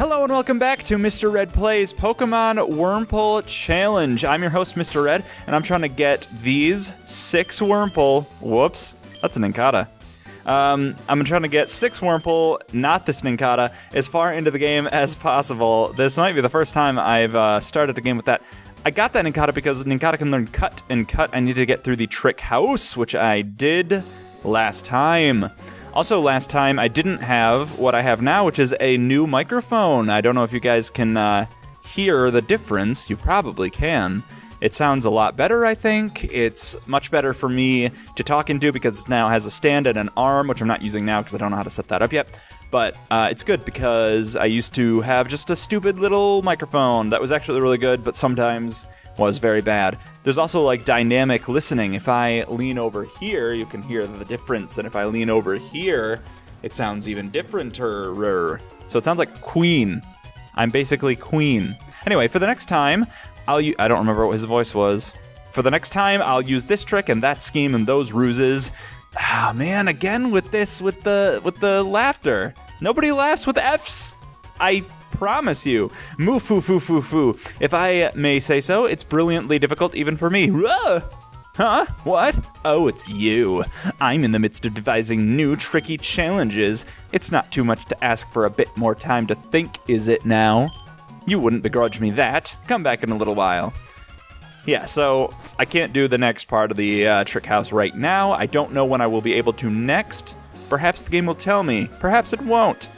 Hello and welcome back to Mr. Red Plays Pokemon Wurmple Challenge. I'm your host, Mr. Red, and I'm trying to get these 6 Wurmple. Whoops, that's an Nincada. I'm trying to get 6 Wurmple, not this Nincada, as far into the game as possible. This might be the first time I've started a game with that. I got that Nincada because Nincada can learn Cut and Cut. I needed to get through the Trick House, which I did last time. Also, last time, I didn't have what I have now, which is a new microphone. I don't know if you guys can hear the difference. You probably can. It sounds a lot better, I think. It's much better for me to talk into because it now has a stand and an arm, which I'm not using now because I don't know how to set that up yet. But it's good because I used to have just a stupid little microphone that was actually really good, but sometimes was very bad. There's also like dynamic listening. If I lean over here, you can hear the difference, and if I lean over here, it sounds even differenter. So it sounds like Queen. I'm basically Queen. Anyway, for the next time, I don't remember what his voice was. For the next time, I'll use this trick and that scheme and those ruses. Ah, man, again with this, with the laughter. Nobody laughs with Fs. I promise you. Moo foo foo foo foo. If I may say so, it's brilliantly difficult even for me. Huh? What? Oh, it's you. I'm in the midst of devising new tricky challenges. It's not too much to ask for a bit more time to think, is it now? You wouldn't begrudge me that. Come back in a little while. Yeah, so I can't do the next part of the Trick House right now. I don't know when I will be able to next. Perhaps the game will tell me. Perhaps it won't.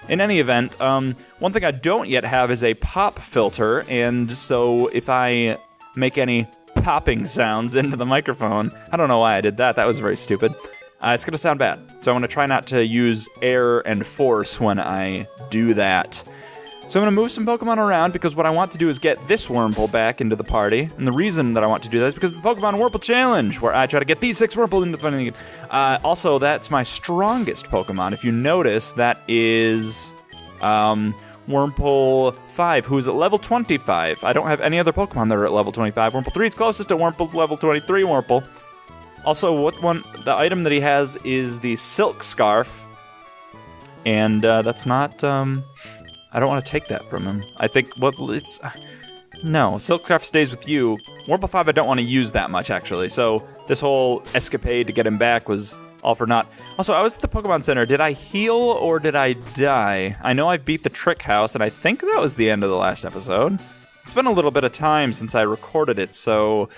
In any event, one thing I don't yet have is a pop filter, and so if I make any popping sounds into the microphone, I don't know why I did that. That was very stupid. It's going to sound bad. So I'm going to try not to use air and force when I do that. So I'm going to move some Pokemon around because what I want to do is get this Wurmple back into the party. And the reason that I want to do that is because of the Pokemon Wurmple Challenge, where I try to get these 6 Wurmple into the funny. Also, that's my strongest Pokemon. If you notice, that is Wurmple 5, who's at level 25. I don't have any other Pokemon that are at level 25. Wurmple 3 is closest to Wurmple's level 23 Wurmple. Also, the item that he has is the Silk Scarf. And that's not... I don't want to take that from him. I think, no, Silk Scarf stays with you. Wurmple 5 I don't want to use that much, actually. So this whole escapade to get him back was all for naught. Also, I was at the Pokemon Center. Did I heal or did I die? I know I beat the Trick House, and I think that was the end of the last episode. It's been a little bit of time since I recorded it, so...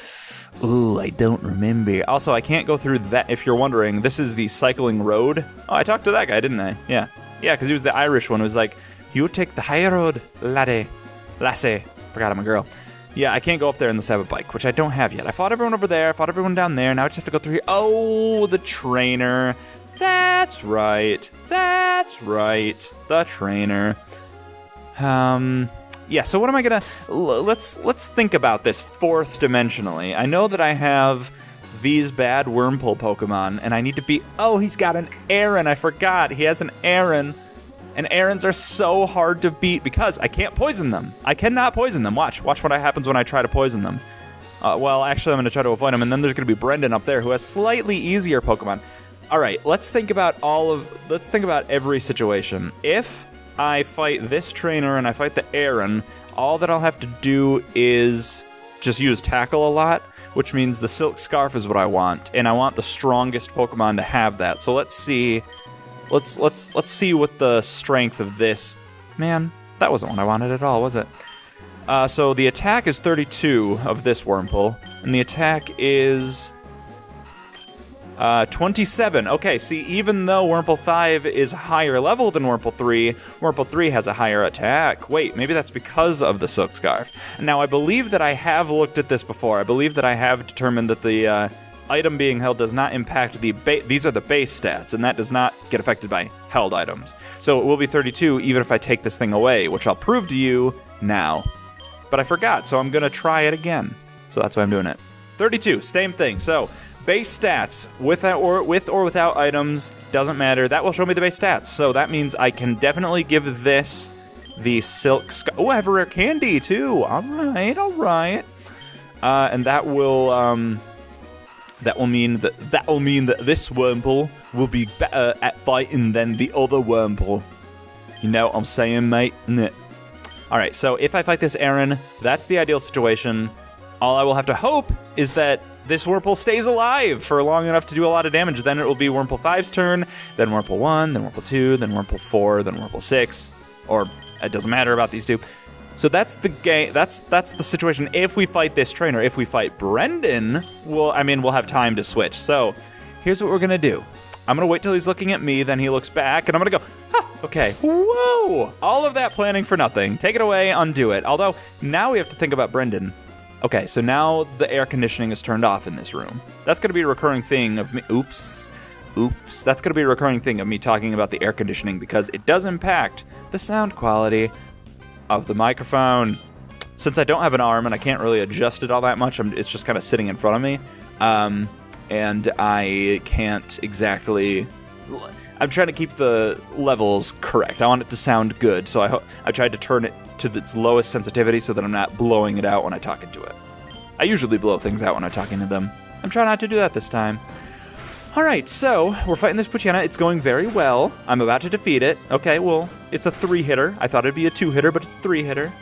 Ooh, I don't remember. Also, I can't go through that. If you're wondering, this is the cycling road. Oh, I talked to that guy, didn't I? Yeah. Yeah, because he was the Irish one who was like... You take the high road, lassie. Forgot I'm a girl. Yeah, I can't go up there unless I have a bike, which I don't have yet. I fought everyone over there, I fought everyone down there, now I just have to go through here. Oh, the trainer. That's right. The trainer. Yeah, so what am I gonna... Let's think about this 4th dimensionally. I know that I have these bad Wurmple Pokemon, and I need to beat... Oh, he's got an Aaron. I forgot. He has an Aaron. And Aarons are so hard to beat because I can't poison them. I cannot poison them. Watch what happens when I try to poison them. Well, actually, I'm going to try to avoid them, and then there's going to be Brendan up there who has slightly easier Pokemon. All right, let's think about every situation. If I fight this trainer and I fight the Aaron, all that I'll have to do is just use Tackle a lot, which means the Silk Scarf is what I want, and I want the strongest Pokemon to have that. So let's see. Let's see what the strength of this... Man, that wasn't what I wanted at all, was it? So the attack is 32 of this Wurmple, and the attack is 27. Okay, see, even though Wurmple 5 is higher level than Wurmple 3 has a higher attack. Wait, maybe that's because of the Silk Scarf. Now, I believe that I have looked at this before. I believe that I have determined that the... item being held does not impact these are the base stats, and that does not get affected by held items. So it will be 32 even if I take this thing away, which I'll prove to you now. But I forgot, so I'm going to try it again. So that's why I'm doing it. 32, same thing. So base stats, with or without items, doesn't matter. That will show me the base stats. So that means I can definitely give this the Silk Scarf. Oh, I have a rare candy too. All right. And that will... That will mean that this Wurmple will be better at fighting than the other Wurmple. You know what I'm saying, mate? All right, so if I fight this Aaron, that's the ideal situation. All I will have to hope is that this Wurmple stays alive for long enough to do a lot of damage. Then it will be Wurmple 5's turn, then Wurmple 1, then Wurmple 2, then Wurmple 4, then Wurmple 6. Or it doesn't matter about these two. So that's the game. That's the situation. If we fight this trainer, if we fight Brendan, we'll have time to switch. So here's what we're gonna do. I'm gonna wait till he's looking at me, then he looks back, and I'm gonna go, ha, okay, whoa! All of that planning for nothing. Take it away, undo it. Although, now we have to think about Brendan. Okay, so now the air conditioning is turned off in this room. That's gonna be a recurring thing of me, oops. That's gonna be a recurring thing of me talking about the air conditioning because it does impact the sound quality of the microphone. Since I don't have an arm and I can't really adjust it all that much, it's just kind of sitting in front of me. And I can't exactly... I'm trying to keep the levels correct. I want it to sound good, so I tried to turn it to its lowest sensitivity so that I'm not blowing it out when I talk into it. I usually blow things out when I talk into them. I'm trying not to do that this time. Alright, so we're fighting this Poochyena. It's going very well. I'm about to defeat it. Okay, well, it's a 3-hitter. I thought it'd be a 2-hitter, but it's a 3-hitter.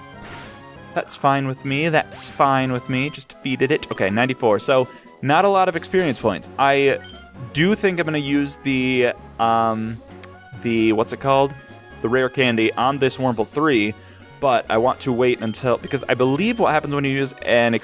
That's fine with me. That's fine with me. Just defeated it. Okay, 94. So... not a lot of experience points. I do think I'm going to use the what's it called? The rare candy on this Wurmple 3, but I want to wait until, because I believe what happens when you use an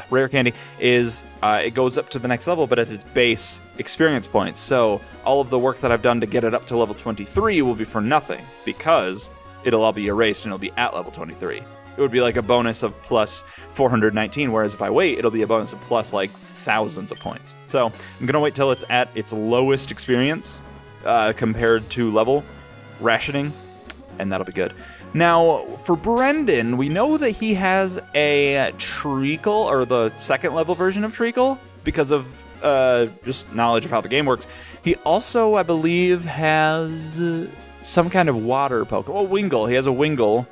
rare candy is it goes up to the next level, but at its base experience points. So all of the work that I've done to get it up to level 23 will be for nothing, because it'll all be erased and it'll be at level 23. It would be like a bonus of plus 419, whereas if I wait, it'll be a bonus of plus like thousands of points. So I'm going to wait till it's at its lowest experience compared to level rationing, and that'll be good. Now, for Brendan, we know that he has a Treacle, or the second level version of Treacle, because of just knowledge of how the game works. He also, I believe, has some kind of water Pokemon. Oh, Wingull. He has a Wingull.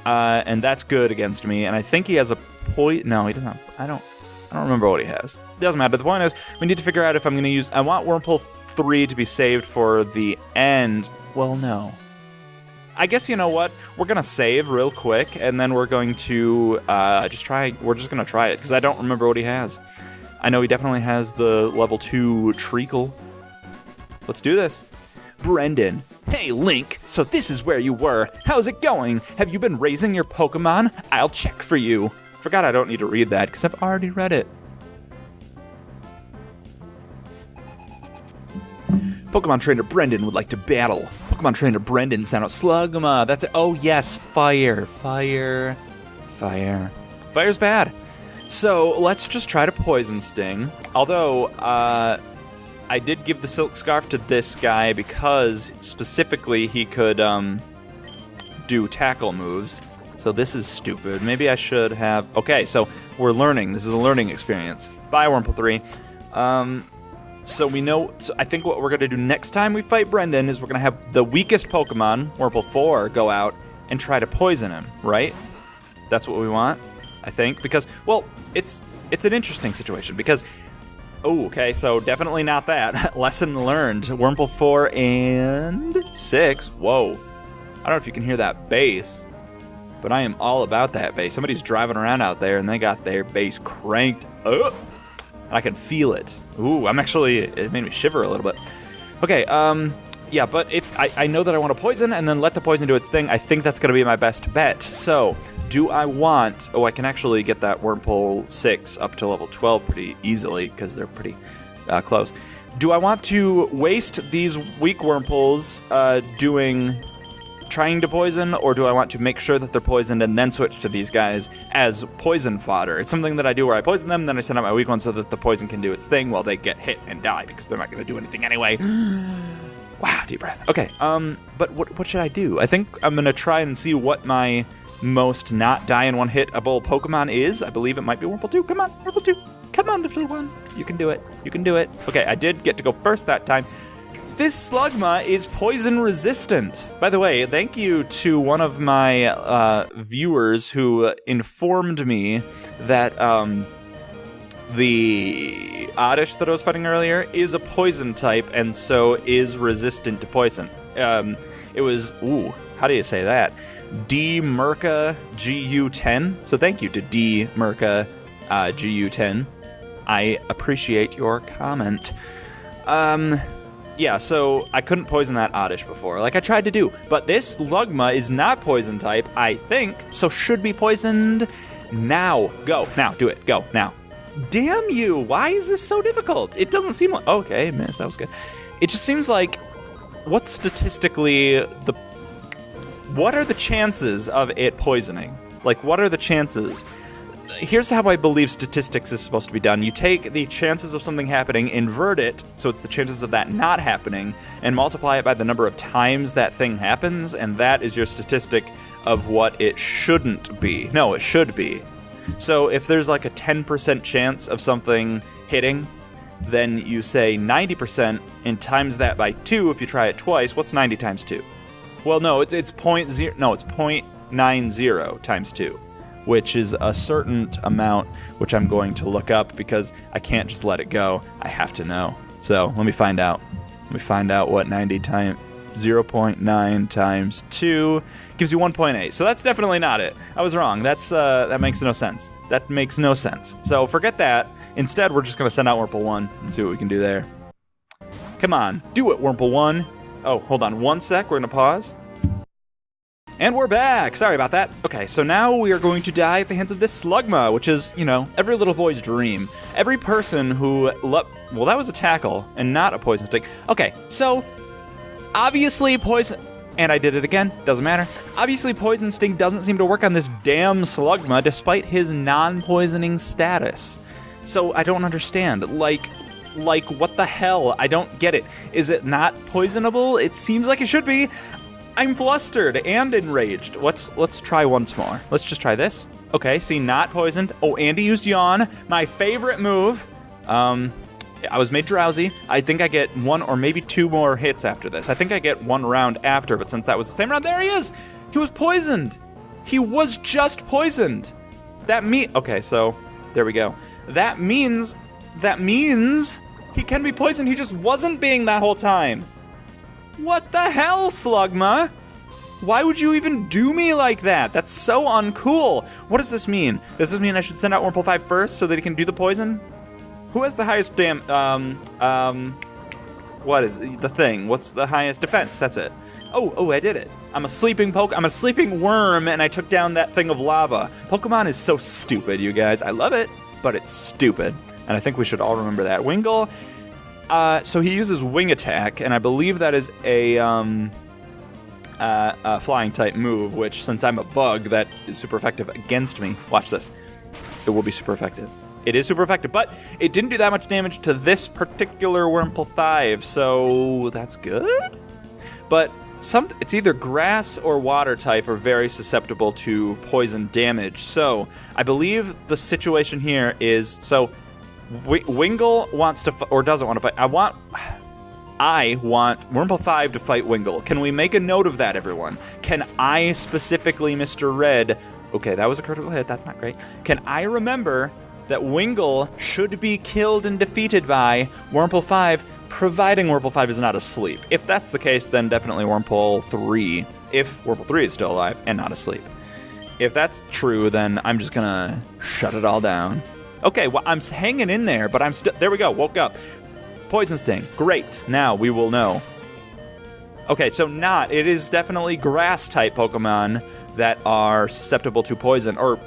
And that's good against me. And I think he has a no, he doesn't. I don't remember what he has. It doesn't matter. The point is, we need to figure out if I'm going to use... I want Wurmple 3 to be saved for the end. Well, no. I guess, you know what? We're going to save real quick, and then we're going to just try... We're just going to try it, because I don't remember what he has. I know he definitely has the level 2 Treacle. Let's do this. Brendan. Hey, Link, so this is where you were. How's it going? Have you been raising your Pokemon? I'll check for you. Forgot I don't need to read that, because I've already read it. Pokemon Trainer Brendan would like to battle. Pokemon Trainer Brendan sent out Slugma. That's it. Oh, yes, fire. Fire's bad. So, let's just try to Poison Sting. Although, I did give the Silk Scarf to this guy because specifically he could do tackle moves. So this is stupid. Maybe I should have... Okay, so we're learning. This is a learning experience. Bye, Wurmple 3. So we know... So I think what we're going to do next time we fight Brendan is we're going to have the weakest Pokemon, Wurmple 4, go out and try to poison him, right? That's what we want, I think. Because, well, it's an interesting situation because... Oh, okay, so definitely not that. Lesson learned. Wurmple 4 and 6. Whoa. I don't know if you can hear that bass, but I am all about that bass. Somebody's driving around out there, and they got their bass cranked up. I can feel it. Ooh, it made me shiver a little bit. Okay, yeah, but if I know that I want to poison and then let the poison do its thing, I think that's going to be my best bet. So... do I want... Oh, I can actually get that Wurmple 6 up to level 12 pretty easily, because they're pretty close. Do I want to waste these weak Wurmples trying to poison, or do I want to make sure that they're poisoned and then switch to these guys as poison fodder? It's something that I do where I poison them, then I send out my weak ones so that the poison can do its thing while they get hit and die, because they're not going to do anything anyway. Wow, deep breath. Okay, but what should I do? I think I'm going to try and see what my... most not die in one hitable Pokemon is. I believe it might be Wurmple 2. Come on, Wurmple 2. Come on, little one. You can do it. You can do it. Okay, I did get to go first that time. This Slugma is poison resistant. By the way, thank you to one of my viewers who informed me that the Oddish that I was fighting earlier is a poison type and so is resistant to poison. It was, ooh, how do you say that? D Merca GU10. So thank you to D Merca GU10. I appreciate your comment. Yeah, so I couldn't poison that Oddish before, like I tried to do. But this Slugma is not poison type, I think, so should be poisoned now. Go. Now. Do it. Go. Now. Damn you. Why is this so difficult? It doesn't seem like... Okay, missed. That was good. It just seems like... What's statistically the... What are the chances of it poisoning? Like, what are the chances? Here's how I believe statistics is supposed to be done. You take the chances of something happening, invert it, so it's the chances of that not happening, and multiply it by the number of times that thing happens, and that is your statistic of what it shouldn't be. No, it should be. So if there's like a 10% chance of something hitting, then you say 90% and times that by 2 if you try it twice. What's 90 times 2? Well, no, it's 0.90 times 2. Which is a certain amount, which I'm going to look up because I can't just let it go. I have to know. So let me find out. Let me find out what 90 times 0.9 times 2 gives you 1.8. So that's definitely not it. I was wrong. That makes no sense. That makes no sense. So forget that. Instead, we're just going to send out Wurmple 1 and see what we can do there. Come on. Do it, Wurmple 1. Oh, hold on 1 sec. We're going to pause. And we're back! Sorry about that. Okay, so now we are going to die at the hands of this Slugma, which is, you know, every little boy's dream. Every person who... Well, that was a tackle, and not a poison stick. Okay, so, obviously poison... And I did it again, doesn't matter. Obviously Poison Sting doesn't seem to work on this damn Slugma, despite his non-poisoning status. So, I don't understand. Like, what the hell? I don't get it. Is it not poisonable? It seems like it should be. I'm flustered and enraged. Let's try once more. Let's just try this. Okay, see, not poisoned. Oh, Andy used Yawn, my favorite move. I was made drowsy. I think I get 1 or maybe 2 more hits after this. I think I get 1 round after, but since that was the same round, there he is! He was poisoned! He was just poisoned! Okay, so, there we go. That means he can be poisoned. He just wasn't being that whole time. What the hell, Slugma? Why would you even do me like that? That's so uncool. What does this mean? Does this mean I should send out Wurmple 5 first so that he can do the poison? Who has the highest what is the thing? What's the highest defense? That's it. Oh, I did it. I'm a sleeping worm, and I took down that thing of lava. Pokemon is so stupid, you guys. I love it, but it's stupid. And I think we should all remember that. Wingull... so he uses Wing Attack, and I believe that is a flying type move, which, since I'm a bug, that is super effective against me. Watch this. It will be super effective. It is super effective, but it didn't do that much damage to this particular Wurmple 5, so that's good? But it's either grass or water type are very susceptible to poison damage, so I believe the situation here is... So Wingull wants to or doesn't want to fight. I want Wurmple 5 to fight Wingull. Can we make a note of that, everyone? Can I specifically, Mr. Red... Okay, that was a critical hit. That's not great. Can I remember that Wingull should be killed and defeated by Wurmple 5, providing Wurmple 5 is not asleep? If that's the case, then definitely Wurmple 3, if Wurmple 3 is still alive and not asleep. If that's true, then I'm just gonna shut it all down. Okay, well, I'm hanging in there, but I'm still... There we go, woke up. Poison Sting, great. Now we will know. Okay, so it is definitely grass-type Pokemon that are susceptible to poison, or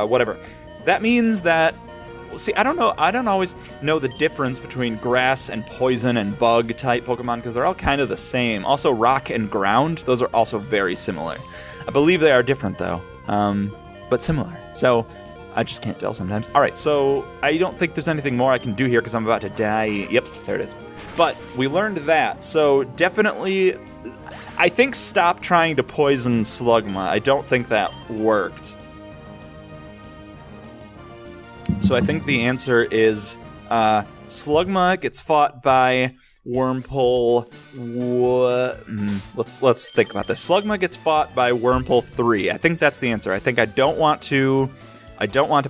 whatever. That means that... See, I don't know. I don't always know the difference between grass and poison and bug-type Pokemon, because they're all kind of the same. Also, rock and ground, those are also very similar. I believe they are different, though, but similar. So... I just can't tell sometimes. All right, so I don't think there's anything more I can do here because I'm about to die. Yep, there it is. But we learned that, so definitely... I think stop trying to poison Slugma. I don't think that worked. So I think the answer is Slugma gets fought by Wurmple... Let's think about this. Slugma gets fought by Wurmple 3. I think that's the answer. I think I don't want to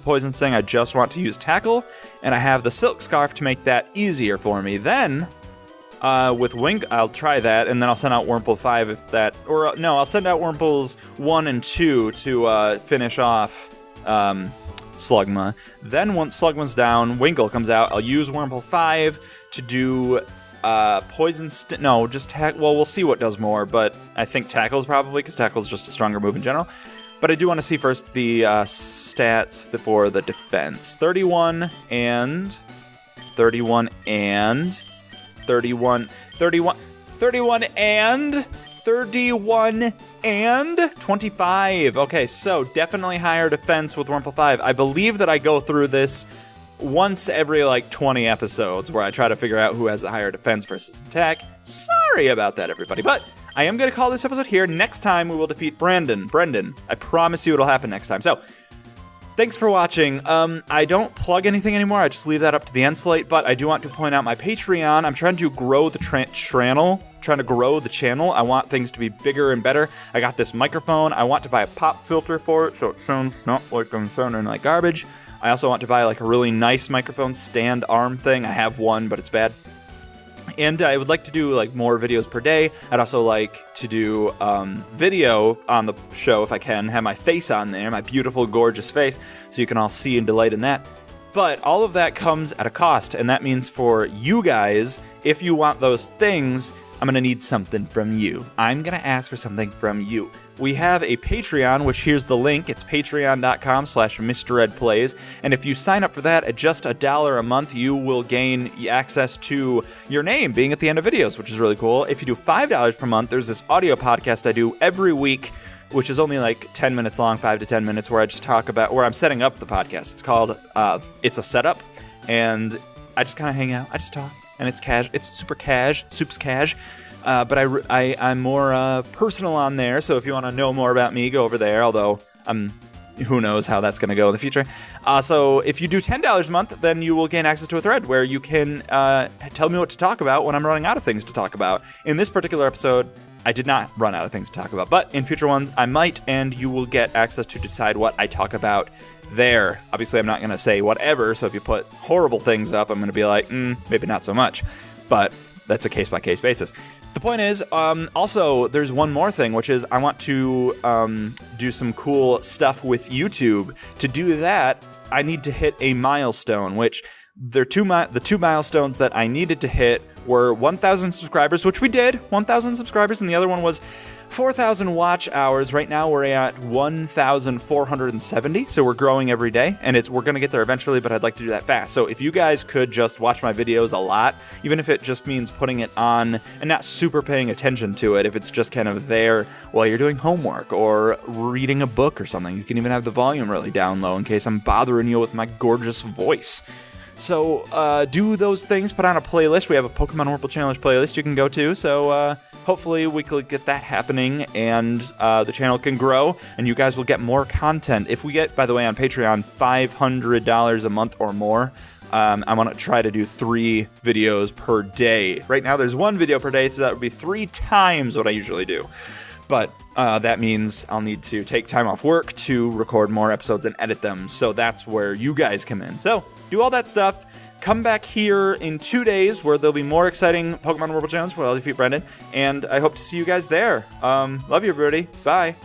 Poison Sting, I just want to use Tackle, and I have the Silk Scarf to make that easier for me. Then, with Wink, I'll try that, and then I'll send out Wurmple 5 if that... Or, no, I'll send out Wurmples 1 and 2 to finish off Slugma. Then once Slugma's down, Winkle comes out. I'll use Wurmple 5 to do Poison... No, just... Well, we'll see what does more, but I think Tackle's probably, because Tackle's just a stronger move in general. But I do want to see first the stats for the defense. 31 and 31 and 31 and 25. Okay, so definitely higher defense with Wurmple 5. I believe that I go through this once every like 20 episodes where I try to figure out who has the higher defense versus attack. Sorry about that, everybody. But I am going to call this episode here. Next time we will defeat Brendan. I promise you it'll happen next time. So, thanks for watching. I don't plug anything anymore. I just leave that up to the end slate. But I do want to point out my Patreon. I'm trying to grow the channel. I want things to be bigger and better. I got this microphone. I want to buy a pop filter for it so it sounds not like I'm sounding like garbage. I also want to buy like a really nice microphone stand arm thing. I have one, but it's bad. And I would like to do like more videos per day. I'd also like to do video on the show if I can, have my face on there, my beautiful, gorgeous face, so you can all see and delight in that. But all of that comes at a cost, and that means for you guys, if you want those things, I'm going to need something from you. I'm going to ask for something from you. We have a Patreon, which here's the link. It's patreon.com/MrRedPlays. And if you sign up for that at just $1 a month, you will gain access to your name being at the end of videos, which is really cool. If you do $5 per month, there's this audio podcast I do every week, which is only like 10 minutes long, 5 to 10 minutes, where I just talk about, where I'm setting up the podcast. It's called It's a Setup. And I just kind of hang out. I just talk. And it's cash. It's super cash. Soup's cash. But I'm more personal on there, so if you want to know more about me, go over there, although who knows how that's going to go in the future. So if you do $10 a month, then you will gain access to a thread where you can tell me what to talk about when I'm running out of things to talk about. In this particular episode, I did not run out of things to talk about, but in future ones, I might, and you will get access to decide what I talk about there. Obviously, I'm not going to say whatever, so if you put horrible things up, I'm going to be like, maybe not so much, but that's a case-by-case basis. The point is, also, there's one more thing, which is I want to do some cool stuff with YouTube. To do that, I need to hit a milestone, which the two milestones that I needed to hit were 1,000 subscribers, which we did, 1,000 subscribers, and the other one was 4,000 watch hours. Right now we're at 1,470, so we're growing every day, and we're going to get there eventually, but I'd like to do that fast. So if you guys could just watch my videos a lot, even if it just means putting it on and not super paying attention to it, if it's just kind of there while you're doing homework or reading a book or something, you can even have the volume really down low in case I'm bothering you with my gorgeous voice. So do those things, put on a playlist. We have a Pokemon Wurmple Challenge playlist you can go to, so hopefully we could get that happening, and the channel can grow, and you guys will get more content. If we get, by the way, on Patreon, $500 a month or more, I want to try to do 3 videos per day. Right now there's 1 video per day, so that would be 3 times what I usually do. But that means I'll need to take time off work to record more episodes and edit them, so that's where you guys come in. So do all that stuff. Come back here in 2 days where there'll be more exciting Pokemon Wurmple Challenge where I'll defeat Brendan, and I hope to see you guys there. Love you, everybody. Bye.